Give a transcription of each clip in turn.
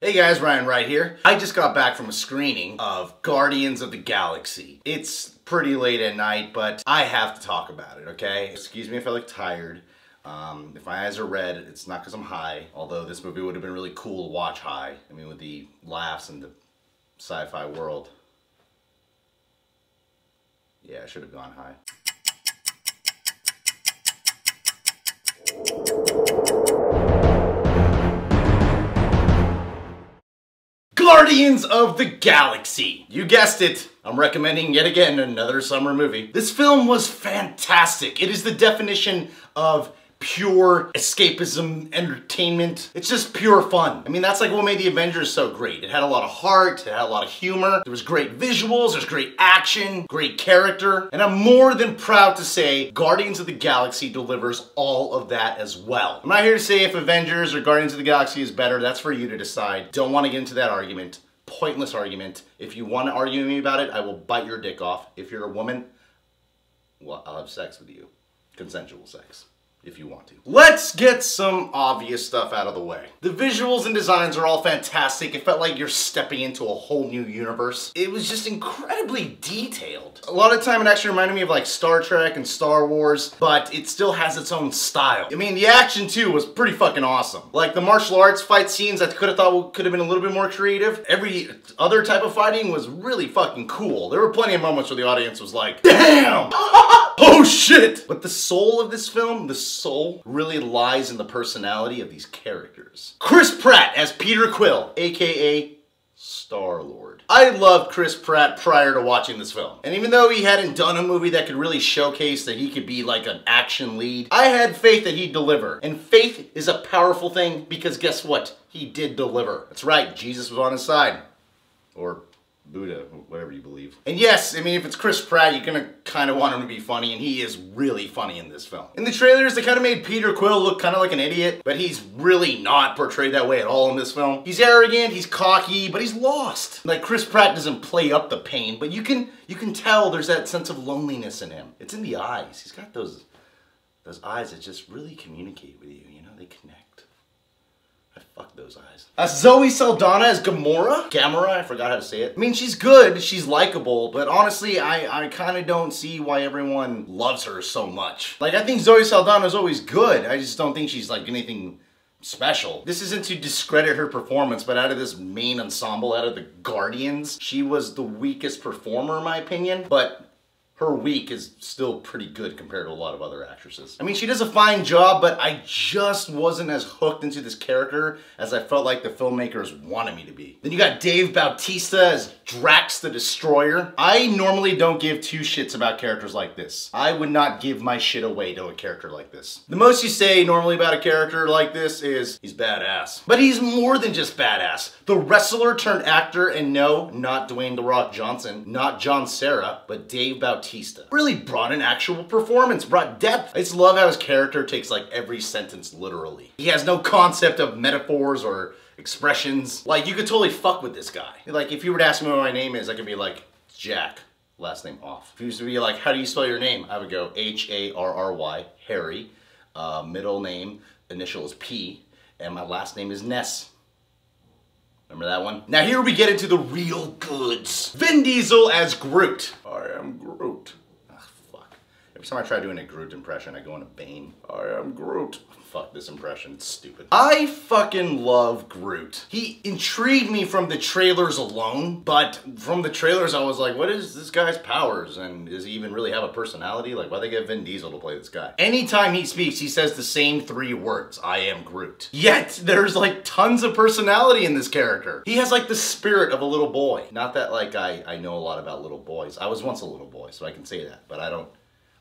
Hey guys, Ryan right here. I just got back from a screening of Guardians of the Galaxy. It's pretty late at night, but I have to talk about it, okay? Excuse me if I look tired. If my eyes are red, it's not because I'm high, although this movie would have been really cool to watch high. I mean, with the laughs and the sci-fi world. Yeah, I should have gone high. Guardians of the Galaxy. You guessed it. I'm recommending yet again another summer movie. This film was fantastic. It is the definition of pure escapism, entertainment. It's just pure fun. I mean, that's like what made the Avengers so great. It had a lot of heart, it had a lot of humor, there was great visuals, there's great action, great character, and I'm more than proud to say Guardians of the Galaxy delivers all of that as well. I'm not here to say if Avengers or Guardians of the Galaxy is better, that's for you to decide. Don't want to get into that argument. Pointless argument. If you want to argue with me about it, I will bite your dick off. If you're a woman, well, I'll have sex with you. Consensual sex. If you want to. Let's get some obvious stuff out of the way. The visuals and designs are all fantastic. It felt like you're stepping into a whole new universe. It was just incredibly detailed. A lot of the time it actually reminded me of like Star Trek and Star Wars, but it still has its own style. I mean, the action too was pretty fucking awesome. Like the martial arts fight scenes I could have thought could have been a little bit more creative. Every other type of fighting was really fucking cool. There were plenty of moments where the audience was like, damn! Oh shit! But the soul of this film, the soul really lies in the personality of these characters. Chris Pratt as Peter Quill, aka Star-Lord. I loved Chris Pratt prior to watching this film. And even though he hadn't done a movie that could really showcase that he could be like an action lead, I had faith that he'd deliver. And faith is a powerful thing because guess what? He did deliver. That's right, Jesus was on his side. Or Buddha, whatever you believe. And yes, I mean, if it's Chris Pratt, you're gonna kind of want him to be funny, and he is really funny in this film. In the trailers, they kind of made Peter Quill look kind of like an idiot, but he's really not portrayed that way at all in this film. He's arrogant, he's cocky, but he's lost. Like, Chris Pratt doesn't play up the pain, but you can tell there's that sense of loneliness in him. It's in the eyes. He's got those eyes that just really communicate with you, you know, they connect. Fuck those eyes. Zoe Saldana as Gamora, I forgot how to say it. I mean, she's good, she's likable, but honestly, I kind of don't see why everyone loves her so much. Like, I think Zoe Saldana's always good, I just don't think she's like anything special. This isn't to discredit her performance, but out of this main ensemble, out of the Guardians, she was the weakest performer in my opinion, but her week is still pretty good compared to a lot of other actresses. I mean, she does a fine job, but I just wasn't as hooked into this character as I felt like the filmmakers wanted me to be. Then you got Dave Bautista as Drax the Destroyer. I normally don't give two shits about characters like this. I would not give my shit away to a character like this. The most you say normally about a character like this is, he's badass. But he's more than just badass. The wrestler turned actor, and no, not Dwayne "The Rock" Johnson, not John Cena, but Dave Bautista. Really brought an actual performance, brought depth. I just love how his character takes like every sentence literally. He has no concept of metaphors or expressions. Like, you could totally fuck with this guy. Like, if you were to ask me what my name is, I could be like, Jack, last name off. If he was to be like, how do you spell your name? I would go Harry, Harry, middle name, initial is P, and my last name is Ness. Remember that one? Now here we get into the real goods. Vin Diesel as Groot. I am Groot. Ah, fuck. Every time I try doing a Groot impression, I go into Bane. I am Groot. Fuck this impression, it's stupid. I fucking love Groot. He intrigued me from the trailers alone, but from the trailers I was like, what is this guy's powers? And does he even really have a personality? Like, why'd they get Vin Diesel to play this guy? Anytime he speaks, he says the same three words, I am Groot. Yet, there's like tons of personality in this character. He has like the spirit of a little boy. Not that like I know a lot about little boys. I was once a little boy, so I can say that, but I don't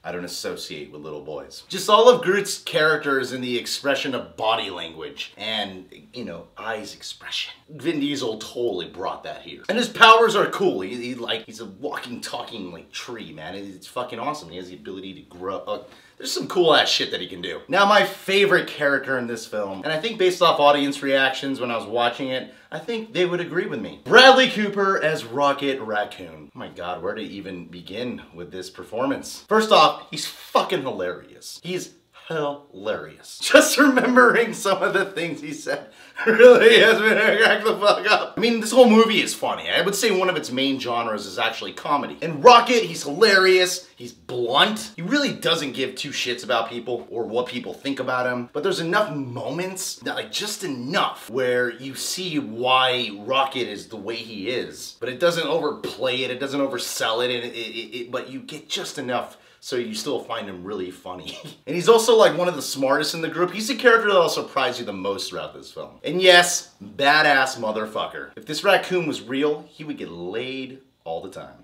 associate with little boys. Just all of Groot's characters in the expression of body language and, you know, eyes expression. Vin Diesel totally brought that here. And his powers are cool. He's a walking, talking like tree, man. It's fucking awesome. He has the ability to grow. There's some cool ass shit that he can do. Now, my favorite character in this film, and I think based off audience reactions when I was watching it, I think they would agree with me. Bradley Cooper as Rocket Raccoon. Oh my god, where to even begin with this performance? First off, he's fucking hilarious. He's hilarious. Just remembering some of the things he said really has me crack the fuck up. I mean, this whole movie is funny. I would say one of its main genres is actually comedy. In Rocket, he's hilarious, he's blunt. He really doesn't give two shits about people or what people think about him. But there's enough moments, that, like just enough, where you see why Rocket is the way he is. But it doesn't overplay it, it doesn't oversell it, but you get just enough so you still find him really funny. And he's also like one of the smartest in the group. He's the character that'll surprise you the most throughout this film. And yes, badass motherfucker. If this raccoon was real, he would get laid all the time.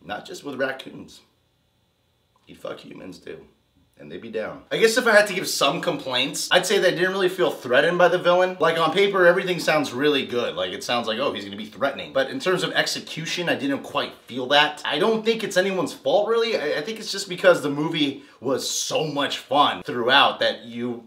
Not just with raccoons. He'd fuck humans too. And they'd be down. I guess if I had to give some complaints, I'd say that I didn't really feel threatened by the villain. Like on paper, everything sounds really good. Like it sounds like, oh, he's gonna be threatening. But in terms of execution, I didn't quite feel that. I don't think it's anyone's fault really. I think it's just because the movie was so much fun throughout that you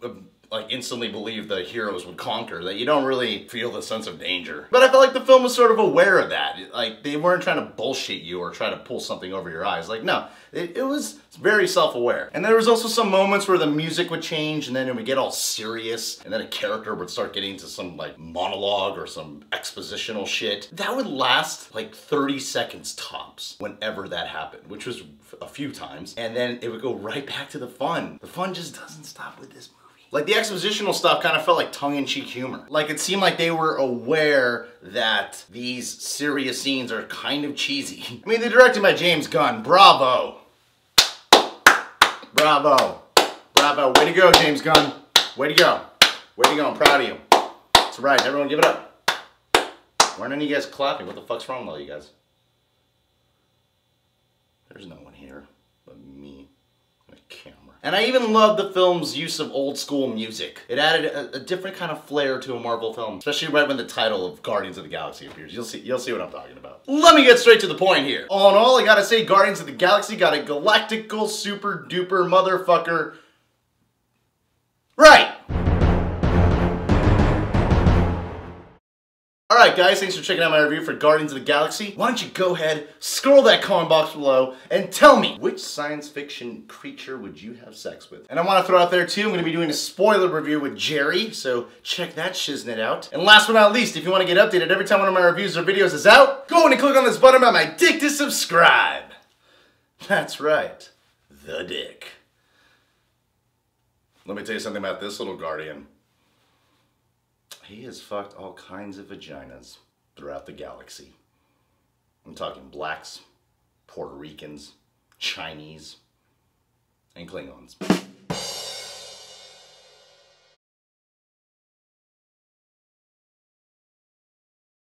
like instantly believe the heroes would conquer, that you don't really feel the sense of danger. But I felt like the film was sort of aware of that. Like they weren't trying to bullshit you or try to pull something over your eyes. Like no, it was very self-aware. And there was also some moments where the music would change and then it would get all serious and then a character would start getting into some like monologue or some expositional shit. That would last like 30 seconds tops whenever that happened, which was a few times. And then it would go right back to the fun. The fun just doesn't stop with this movie. Like the expositional stuff kind of felt like tongue-in-cheek humor. Like it seemed like they were aware that these serious scenes are kind of cheesy. I mean, they're directed by James Gunn. Bravo. Bravo. Bravo. Way to go, James Gunn. Way to go. Way to go. I'm proud of you. That's right. Everyone give it up. Why aren't any of you guys clapping? What the fuck's wrong with all you guys? There's no one here but me and a camera. And I even love the film's use of old school music. It added a different kind of flair to a Marvel film, especially right when the title of Guardians of the Galaxy appears. You'll see what I'm talking about. Let me get straight to the point here. All in all, I gotta say Guardians of the Galaxy got a galactical super duper motherfucker right. Alright guys, thanks for checking out my review for Guardians of the Galaxy. Why don't you go ahead, scroll that comment box below, and tell me, which science fiction creature would you have sex with? And I want to throw out there too, I'm going to be doing a spoiler review with Jerry, so check that shiznit out. And last but not least, if you want to get updated every time one of my reviews or videos is out, go and click on this button by my dick to subscribe. That's right, the dick. Let me tell you something about this little guardian. He has fucked all kinds of vaginas throughout the galaxy. I'm talking blacks, Puerto Ricans, Chinese, and Klingons.